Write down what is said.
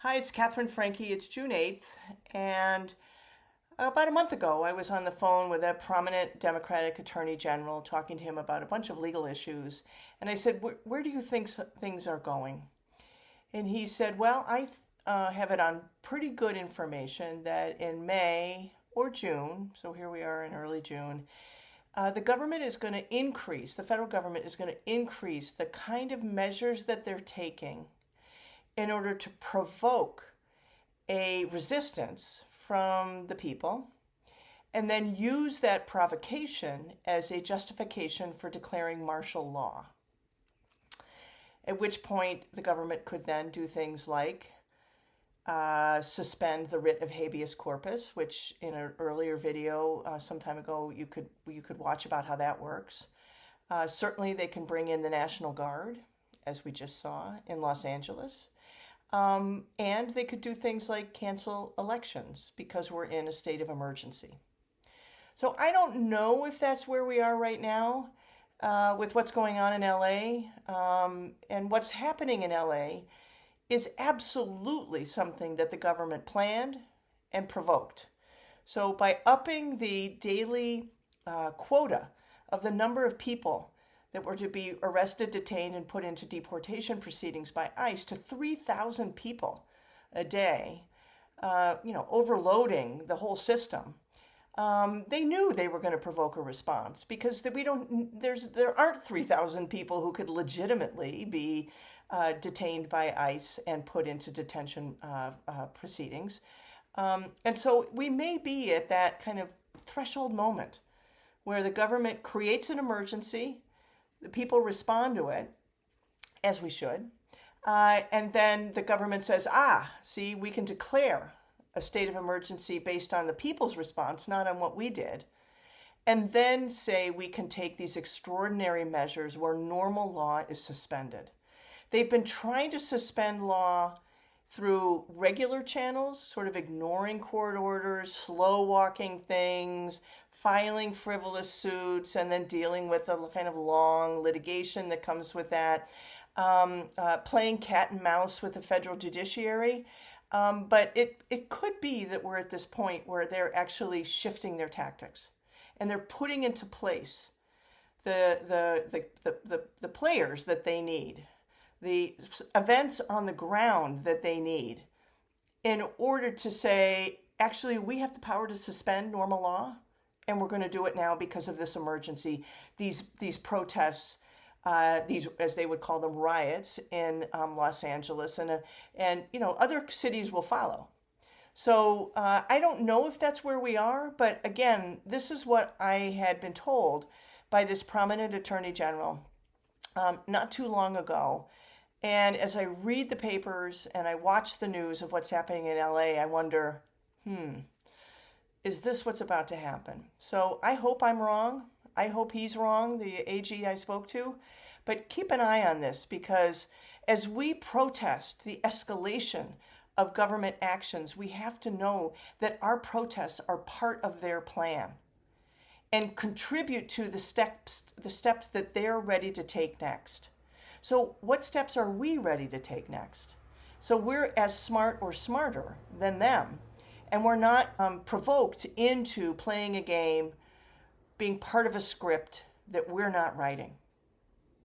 Hi, it's Catherine Franke. It's June 8th, and about a month ago, I was on the phone with a prominent Democratic Attorney General talking to him about a bunch of legal issues. And I said, where do you think things are going? And he said, well, I have it on pretty good information that in May or June, so here we are in early June, the government is going to increase, the federal government is going to increase the kind of measures that they're taking in order to provoke a resistance from the people and then use that provocation as a justification for declaring martial law. At which point, the government could then do things like suspend the writ of habeas corpus, which in an earlier video some time ago you could watch about how that works. Certainly, they can bring in the National Guard, as we just saw in Los Angeles. And they could do things like cancel elections because we're in a state of emergency. So I don't know if that's where we are right now with what's going on in LA. And what's happening in LA is absolutely something that the government planned and provoked. So by upping the daily quota of the number of people that were to be arrested, detained, and put into deportation proceedings by ICE to 3,000 people a day, overloading the whole system. They knew they were going to provoke a response because there aren't 3,000 people who could legitimately be detained by ICE and put into detention proceedings. And so we may be at that kind of threshold moment where the government creates an emergency, the people respond to it, as we should, and then the government says, see, we can declare a state of emergency based on the people's response, not on what we did, and then say we can take these extraordinary measures where normal law is suspended. They've been trying to suspend law through regular channels, sort of ignoring court orders, slow walking things, filing frivolous suits, and then dealing with the kind of long litigation that comes with that, playing cat and mouse with the federal judiciary. But it could be that we're at this point where they're actually shifting their tactics and they're putting into place the players that they need, the events on the ground that they need in order to say, actually, we have the power to suspend normal law, and we're going to do it now because of this emergency. These protests, these, as they would call them, riots in Los Angeles, and other cities will follow. So I don't know if that's where we are, but again, this is what I had been told by this prominent attorney general not too long ago. And as I read the papers and I watch the news of what's happening in LA, I wonder, is this what's about to happen? So I hope I'm wrong. I hope he's wrong, the AG I spoke to. But keep an eye on this, because as we protest the escalation of government actions, we have to know that our protests are part of their plan and contribute to the steps that they're ready to take next. So what steps are we ready to take next? So we're as smart or smarter than them, and we're not provoked into playing a game, being part of a script that we're not writing.